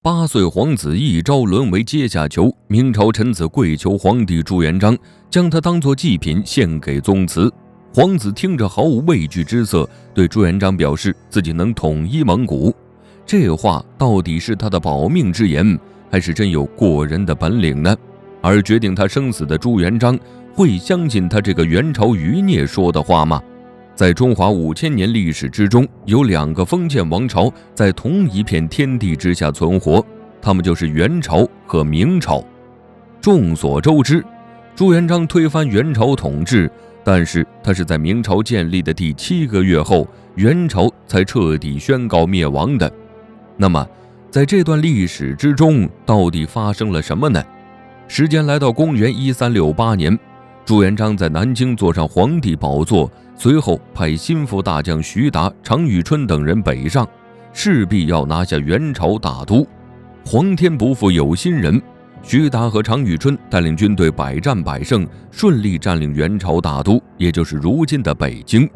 8岁皇子一朝沦为阶下囚，明朝臣子跪求皇帝朱元璋将他当作祭品献给宗祠。皇子听着毫无畏惧之色，对朱元璋表示自己能统一蒙古。这话到底是他的保命之言，还是真有过人的本领呢？而决定他生死的朱元璋会相信他这个元朝余孽说的话吗？在中华5000年历史之中，有2个封建王朝在同一片天地之下存活，他们就是元朝和明朝。众所周知，朱元璋推翻元朝统治，但是他是在明朝建立的第7个月后，元朝才彻底宣告灭亡的。那么在这段历史之中，到底发生了什么呢？时间来到公元1368年，朱元璋在南京坐上皇帝宝座，随后派心腹大将徐达、常遇春等人北上，势必要拿下元朝大都。皇天不负有心人，徐达和常遇春带领军队百战百胜，顺利占领元朝大都，也就是如今的北京。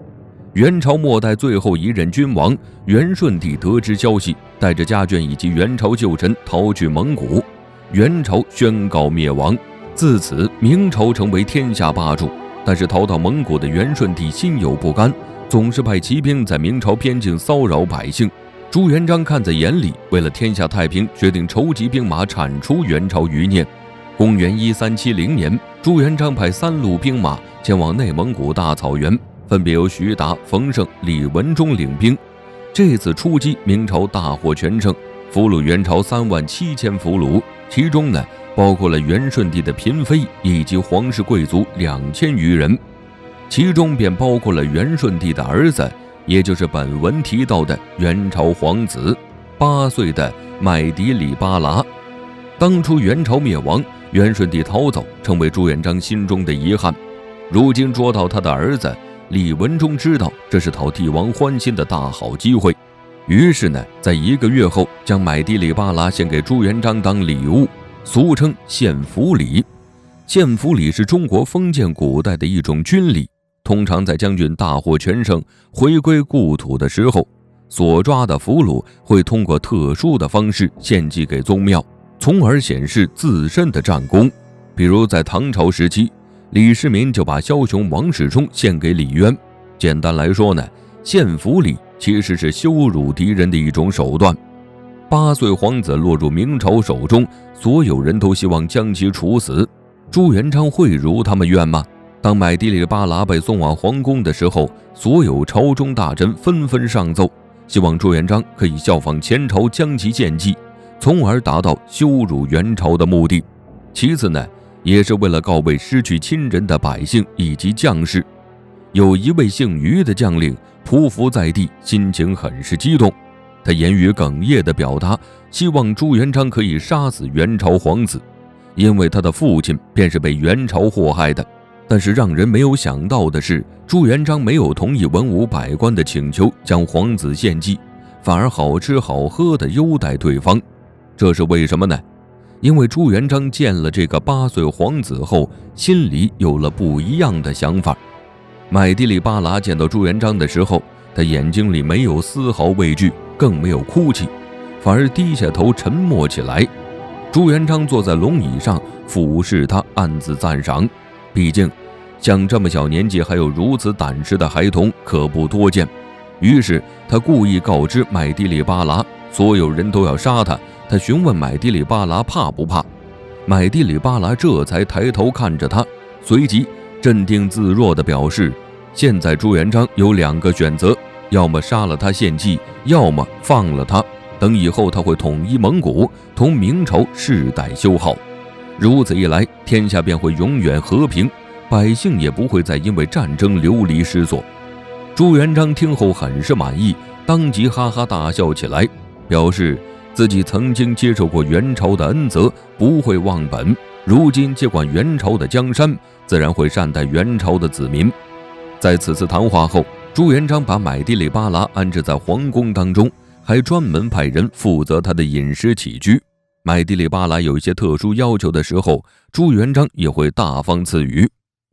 元朝末代最后一任君王元顺帝得知消息，带着家眷以及元朝旧臣逃去蒙古，元朝宣告灭亡。自此，明朝成为天下霸主。但是逃到蒙古的元顺帝心有不甘，总是派骑兵在明朝边境骚扰百姓。朱元璋看在眼里，为了天下太平，决定筹集兵马铲除元朝余孽。公元1370年，朱元璋派3路兵马前往内蒙古大草原，分别由徐达、冯胜、李文忠领兵。这次出击，明朝大获全胜，俘虏元朝37000俘虏，其中呢包括了元顺帝的嫔妃以及皇室贵族2000余人，其中便包括了元顺帝的儿子，也就是本文提到的元朝皇子8岁的麦迪里巴剌。当初元朝灭亡，元顺帝逃走，成为朱元璋心中的遗憾。如今捉到他的儿子，李文忠知道这是讨帝王欢心的大好机会，于是呢，在1个月后将麦迪里巴剌献给朱元璋当礼物，俗称献俘礼。献俘礼是中国封建古代的一种军礼，通常在将军大获全胜回归故土的时候，所抓的俘虏会通过特殊的方式献祭给宗庙，从而显示自身的战功。比如在唐朝时期，李世民就把枭雄王世充献给李渊。简单来说呢，献俘礼其实是羞辱敌人的一种手段。8岁皇子落入明朝手中，所有人都希望将其处死。朱元璋会如他们愿吗？当麦迪里巴剌被送往皇宫的时候，所有朝中大臣纷纷上奏，希望朱元璋可以效仿前朝将其献祭，从而达到羞辱元朝的目的。其次呢，也是为了告慰失去亲人的百姓以及将士。有一位姓于的将领匍匐在地，心情很是激动，他言语哽咽地表达希望朱元璋可以杀死元朝皇子，因为他的父亲便是被元朝祸害的。但是让人没有想到的是，朱元璋没有同意文武百官的请求将皇子献祭，反而好吃好喝地优待对方。这是为什么呢？因为朱元璋见了这个8岁皇子后，心里有了不一样的想法。麦迪里巴剌见到朱元璋的时候，他眼睛里没有丝毫畏惧，更没有哭泣，反而低下头沉默起来。朱元璋坐在龙椅上俯视他，暗自赞赏。毕竟像这么小年纪还有如此胆识的孩童可不多见。于是他故意告知麦迪里巴剌，所有人都要杀他。他询问麦迪里巴剌怕不怕，麦迪里巴剌这才抬头看着他，随即镇定自若地表示，现在朱元璋有2个选择，要么杀了他献祭，要么放了他，等以后他会统一蒙古，同明朝世代修好，如此一来，天下便会永远和平，百姓也不会再因为战争流离失所。朱元璋听后很是满意，当即哈哈大笑起来，表示自己曾经接受过元朝的恩泽，不会忘本，如今接管元朝的江山，自然会善待元朝的子民。在此次谈话后，朱元璋把麦迪里巴剌安置在皇宫当中，还专门派人负责他的饮食起居。麦迪里巴剌有一些特殊要求的时候，朱元璋也会大方赐予。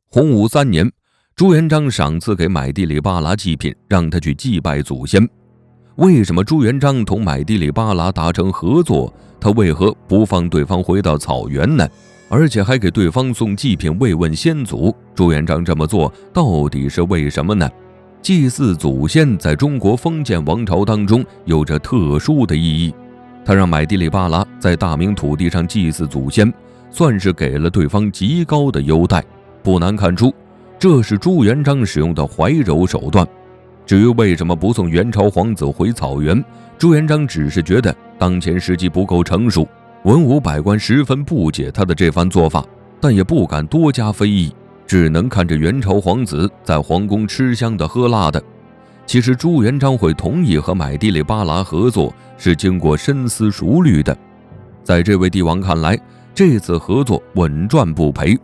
洪武3年，朱元璋赏赐给麦迪里巴剌祭品，让他去祭拜祖先。为什么朱元璋同买地里巴拉达成合作，他为何不放对方回到草原呢？而且还给对方送祭品慰问先祖，朱元璋这么做到底是为什么呢？祭祀祖先在中国封建王朝当中有着特殊的意义，他让买地里巴拉在大明土地上祭祀祖先，算是给了对方极高的优待，不难看出这是朱元璋使用的怀柔手段。至于为什么不送元朝皇子回草原，朱元璋只是觉得当前时机不够成熟，文武百官十分不解他的这番做法，但也不敢多加非议，只能看着元朝皇子在皇宫吃香的喝辣的。其实朱元璋会同意和买地里巴拉合作，是经过深思熟虑的。在这位帝王看来，这次合作稳赚不赔。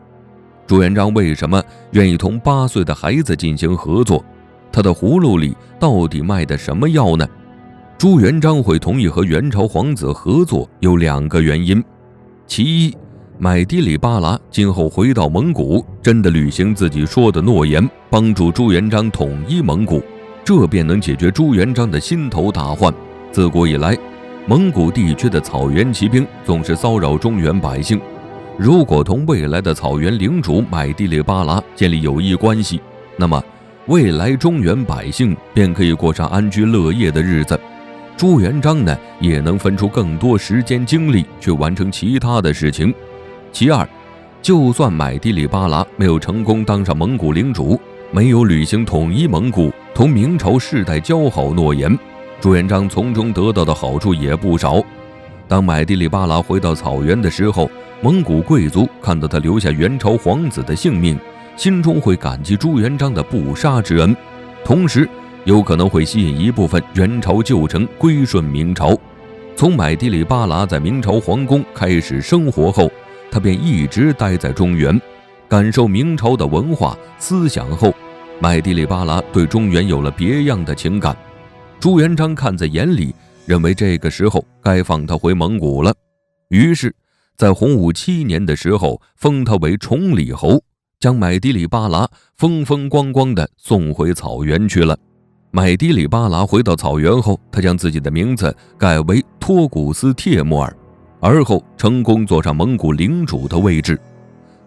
朱元璋为什么愿意同8岁的孩子进行合作？他的葫芦里到底卖的什么药呢？朱元璋会同意和元朝皇子合作有2个原因。其一，买地里巴拉今后回到蒙古，真的履行自己说的诺言，帮助朱元璋统一蒙古，这便能解决朱元璋的心头大患。自古以来，蒙古地区的草原骑兵总是骚扰中原百姓，如果同未来的草原领主买地里巴拉建立友谊关系，那么未来中原百姓便可以过上安居乐业的日子。朱元璋呢，也能分出更多时间精力去完成其他的事情。其二，就算买地里巴拉没有成功当上蒙古领主，没有履行统一蒙古、同明朝世代交好诺言，朱元璋从中得到的好处也不少。当买地里巴拉回到草原的时候，蒙古贵族看到他留下元朝皇子的性命，心中会感激朱元璋的不杀之恩，同时有可能会吸引一部分元朝旧臣归顺明朝。从买地里巴拉在明朝皇宫开始生活后，他便一直待在中原，感受明朝的文化思想后，买地里巴拉对中原有了别样的情感。朱元璋看在眼里，认为这个时候该放他回蒙古了，于是在洪武7年的时候封他为崇礼侯，将买地里巴拉风风光光地送回草原去了。买地里巴拉回到草原后，他将自己的名字改为托古斯帖木儿，而后成功坐上蒙古领主的位置。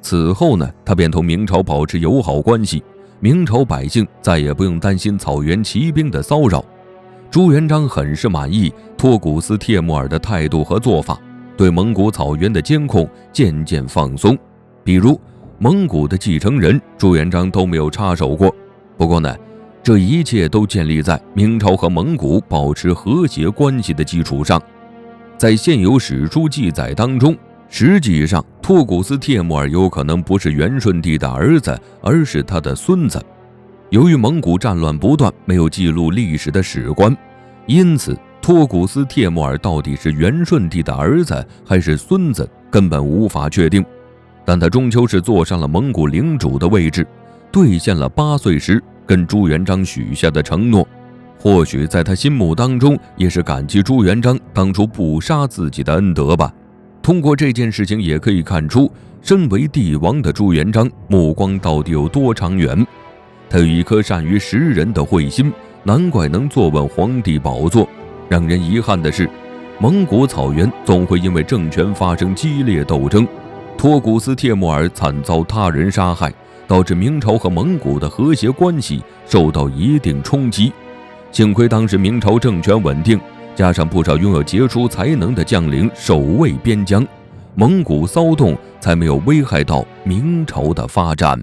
此后呢，他便同明朝保持友好关系，明朝百姓再也不用担心草原骑兵的骚扰。朱元璋很是满意托古斯帖木儿的态度和做法，对蒙古草原的监控渐渐放松。比如蒙古的继承人，朱元璋都没有插手过。不过呢，这一切都建立在明朝和蒙古保持和谐关系的基础上。在现有史书记载当中，实际上托古斯帖木儿有可能不是元顺帝的儿子，而是他的孙子。由于蒙古战乱不断，没有记录历史的史官，因此托古斯帖木儿到底是元顺帝的儿子还是孙子，根本无法确定。但他终究是坐上了蒙古领主的位置，兑现了8岁时跟朱元璋许下的承诺。或许在他心目当中，也是感激朱元璋当初不杀自己的恩德吧。通过这件事情也可以看出，身为帝王的朱元璋目光到底有多长远。他有一颗善于识人的慧心，难怪能坐稳皇帝宝座。让人遗憾的是，蒙古草原总会因为政权发生激烈斗争，托古斯帖木儿惨遭他人杀害，导致明朝和蒙古的和谐关系受到一定冲击。幸亏当时明朝政权稳定，加上不少拥有杰出才能的将领守卫边疆，蒙古骚动才没有危害到明朝的发展。